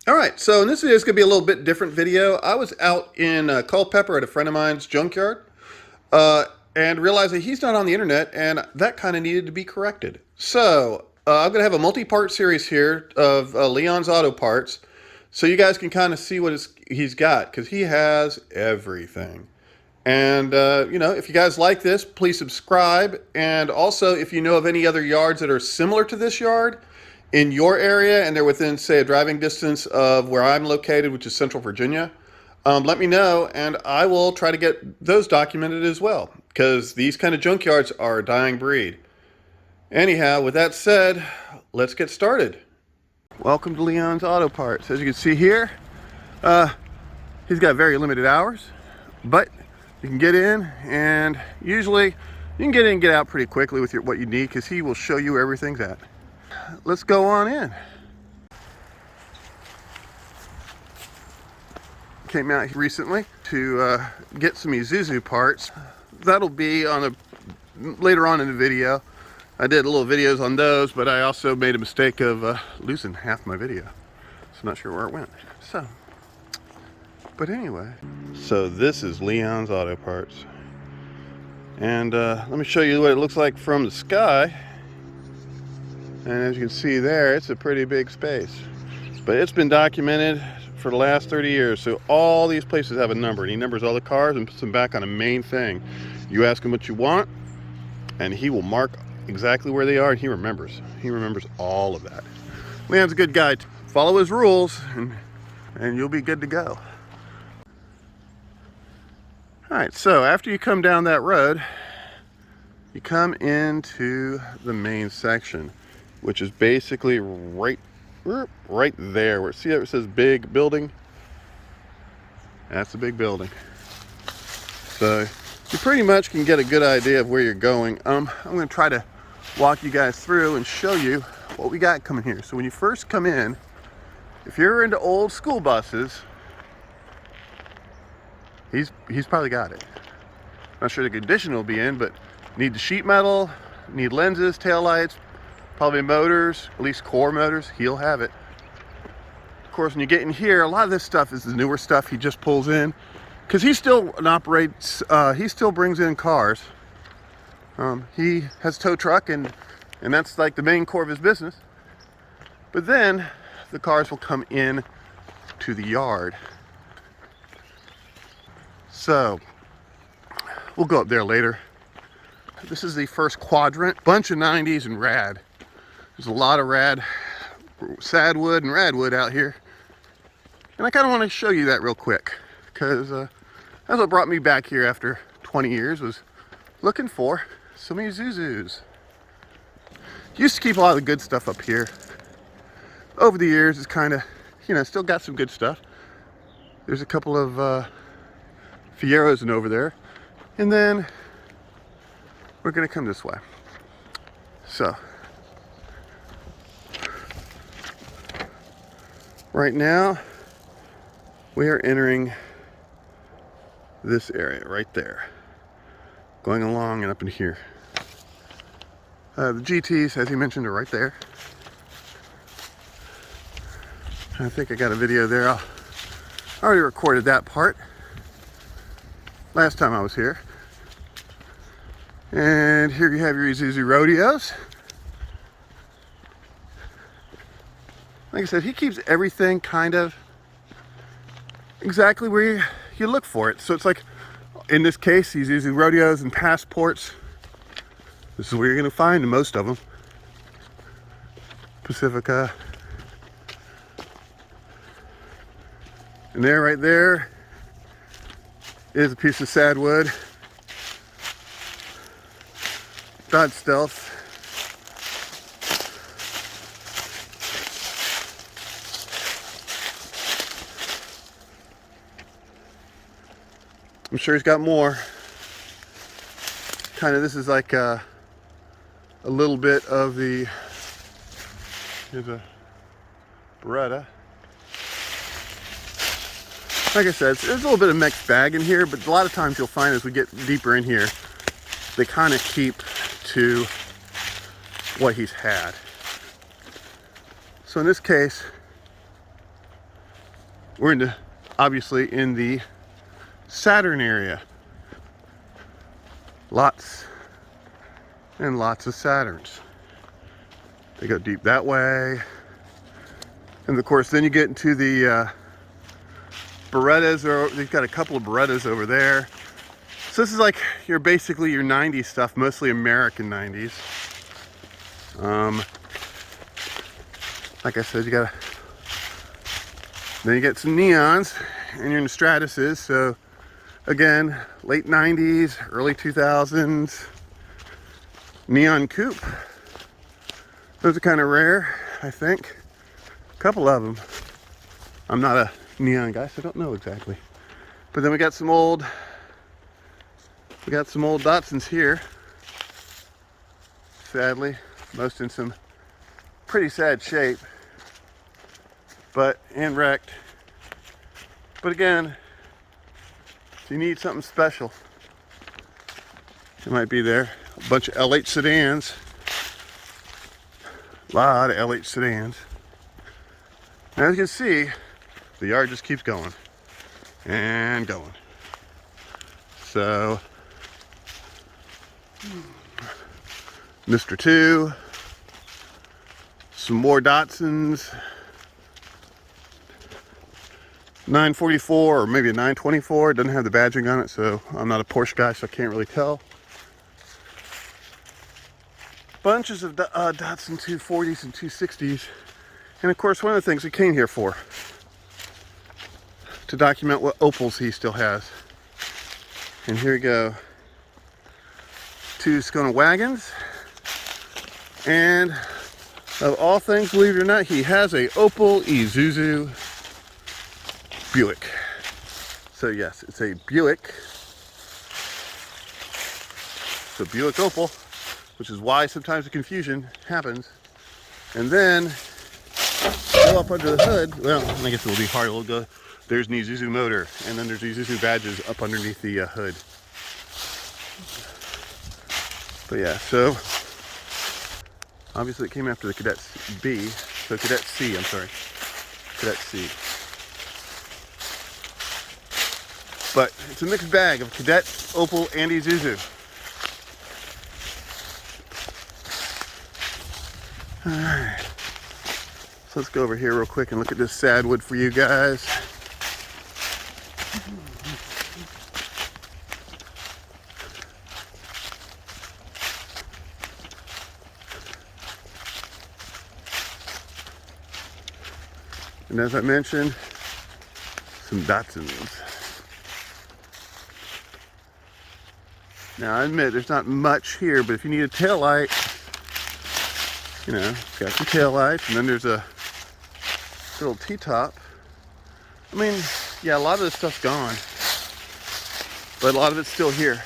Alright, so in this video, it's going to be a little bit different video. I was out in Culpeper at a friend of mine's junkyard and realized that he's not on the internet, and that kind of needed to be corrected. So I'm going to have a multi-part series here of Leon's Auto Parts, so you guys can kind of see what he's got, because he has everything. And, you know, if you guys like this, please subscribe. And also, if you know of any other yards that are similar to this yard in your area, and they're within, say, a driving distance of where I'm located, which is Central Virginia, let me know, and I will try to get those documented as well, because these kind of junkyards are a dying breed. Anyhow, with that said, let's get started. Welcome to Leon's Auto Parts. As you can see here, he's got very limited hours, but you can get in, and usually you can get in and get out pretty quickly with what you need, because he will show you where everything's at. Let's go on in. Came out recently to get some Isuzu parts. That'll be on later on in the video. I did little videos on those, but I also made a mistake of losing half my video, so I'm not sure where it went. But anyway, so this is Leon's Auto Parts, and let me show you what it looks like from the sky. And as you can see there, it's a pretty big space, but it's been documented for the last 30 years. So all these places have a number, and he numbers all the cars and puts them back on a main thing. You ask him what you want, and he will mark exactly where they are, and he remembers. He remembers all of that. Leon's a good guy. Follow his rules, and you'll be good to go. All right, so after you come down that road, you come into the main section, which is basically right there. Where, see how it says big building? That's a big building. So you pretty much can get a good idea of where you're going. I'm going to try to walk you guys through and show you what we got coming here. So when you first come in, if you're into old school buses, he's probably got it. Not sure the condition will be in, but need the sheet metal, need lenses, taillights, probably motors, at least core motors, he'll have it. Of course, when you get in here, a lot of this stuff is the newer stuff he just pulls in, because he still operates, he still brings in cars. He has a tow truck, and that's like the main core of his business. But then the cars will come in to the yard. So we'll go up there later. This is the first quadrant, bunch of 90s and rad. There's a lot of rad, sadwood and radwood out here. And I kind of want to show you that real quick, because that's what brought me back here after 20 years, was looking for some Isuzus. Used to keep a lot of the good stuff up here. Over the years, it's kind of, you know, still got some good stuff. There's a couple of Fieros and over there. And then we're going to come this way. So right now, we are entering this area right there, going along and up in here. The GTs, as he mentioned, are right there. I think I got a video there. I already recorded that part last time I was here. And here you have your Isuzu Rodeos. Like I said, he keeps everything kind of exactly where you look for it. So it's like, in this case, he's using Rodeos and Passports. This is where you're going to find most of them. Pacifica. And there, right there, is a piece of sadwood. Dodge Stealth. I'm sure he's got more. Kind of, this is like a little bit of the, here's a Beretta. Like I said, there's a little bit of mixed bag in here, but a lot of times you'll find as we get deeper in here, they kind of keep to what he's had. So in this case, We're obviously in the Saturn area. Lots and lots of Saturns. They go deep that way. And of course, then you get into the Berettas, or they've got a couple of Berettas over there. So this is like basically your 90s stuff, mostly American 90s. Like I said, then you get some neons, and you're in the Stratuses. So again, late 90s, early 2000s. Neon Coupe. Those are kind of rare, I think. A couple of them. I'm not a neon guy, so I don't know exactly. But then we got some old Datsons here. Sadly, most in some pretty sad shape, and wrecked. But again, if you need something special, it might be there. A bunch of LH sedans. A lot of LH sedans. And as you can see, the yard just keeps going and going. So, Mr. 2, some more Datsons, 944 or maybe a 924. It doesn't have the badging on it, so I'm not a Porsche guy, so I can't really tell. Bunches of Datsun 240s and 260s. And of course, one of the things we came here for, to document what Opels he still has. And here we go. 2 Ascona wagons. And of all things, believe it or not, he has a Opel Isuzu Buick. So yes, it's a Buick. So Buick Opel, which is why sometimes the confusion happens. And then go up under the hood. Well, I guess it'll be hard. We'll go. There's an Isuzu motor, and then there's Isuzu badges up underneath the hood. But yeah, so obviously it came after the Cadet B, so Cadet C, I'm sorry, Cadet C. But it's a mixed bag of Cadet, Opel, and Isuzu. Alright, so let's go over here real quick and look at this sad wood for you guys. And as I mentioned, some Datsons. Now I admit there's not much here, but if you need a tail light, you know, it's got some tail lights, and then there's a little T-top. I mean, yeah, a lot of this stuff's gone, but a lot of it's still here.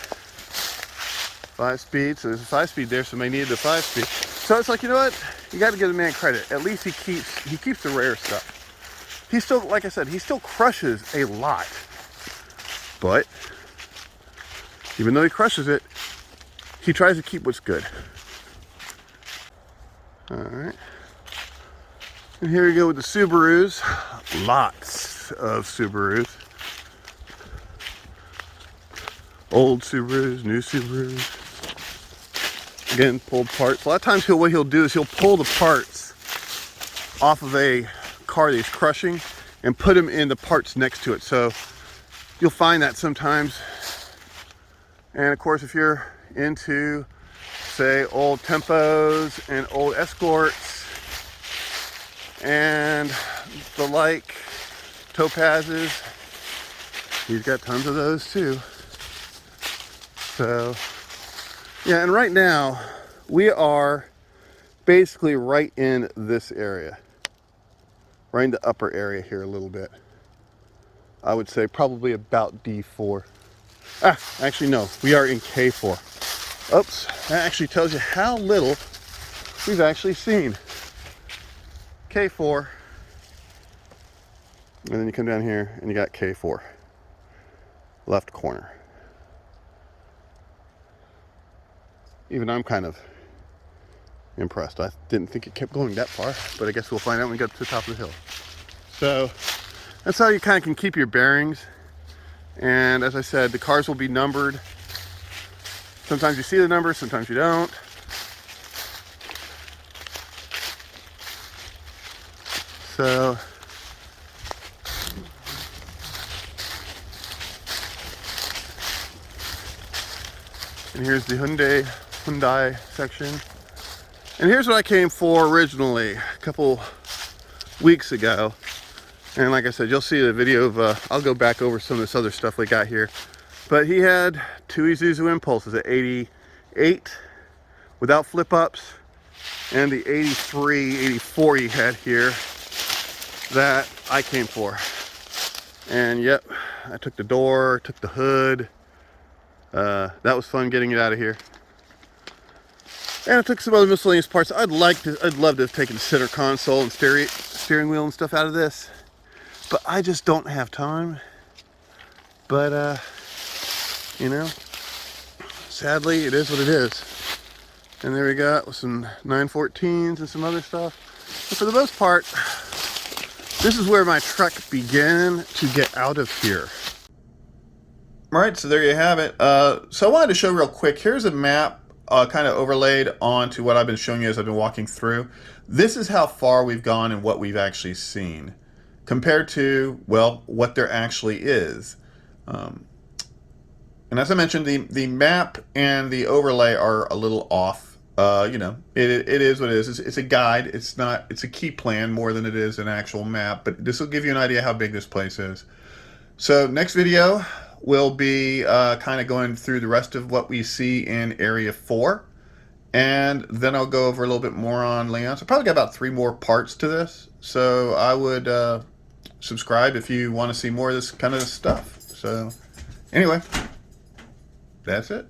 5-speed, so there's a 5-speed there, so they needed the 5-speed. So it's like, you know what? You got to give the man credit. At least he keeps the rare stuff. He still, like I said, he still crushes a lot. But even though he crushes it, he tries to keep what's good. All right. And here we go with the Subarus. Lots of Subarus. Old Subarus, new Subarus. Again, pulled parts. A lot of times what he'll do is he'll pull the parts off of a car that he's crushing and put them in the parts next to it. So you'll find that sometimes. And of course, if you're into, say, old Tempos and old Escorts and the like, Topazes, he's got tons of those too. So yeah, and right now we are basically right in this area, right in the upper area here a little bit. I would say probably about D4. Actually no, we are in K4. Oops, that actually tells you how little we've actually seen. K4, and then you come down here and you got K4, left corner. Even I'm kind of impressed. I didn't think it kept going that far, but I guess we'll find out when we get to the top of the hill. So That's how you kind of can keep your bearings. And as I said, the cars will be numbered. Sometimes you see the number, sometimes you don't. So and here's the Hyundai section. And here's what I came for originally a couple weeks ago. And like I said, you'll see the video of, I'll go back over some of this other stuff we got here. But he had two Isuzu Impulses at 88 without flip ups, and the 83, 84 he had here that I came for. And yep, I took the door, took the hood. That was fun getting it out of here. And I took some other miscellaneous parts. I'd love to have taken the center console and steering wheel and stuff out of this, but I just don't have time. But you know, sadly, it is what it is. And there we got with some 914s and some other stuff. But for the most part, this is where my trek began to get out of here. All right, so there you have it. So I wanted to show real quick. Here's a map kind of overlaid onto what I've been showing you as I've been walking through. This is how far we've gone and what we've actually seen compared to, well, what there actually is. And as I mentioned, the map and the overlay are a little off. You know, it is what it is. It's a guide. It's a key plan more than it is an actual map. But this will give you an idea how big this place is. So next video will be kind of going through the rest of what we see in Area 4. And then I'll go over a little bit more on layouts. So probably got about 3 more parts to this. So I would subscribe if you want to see more of this kind of stuff. So anyway, that's it.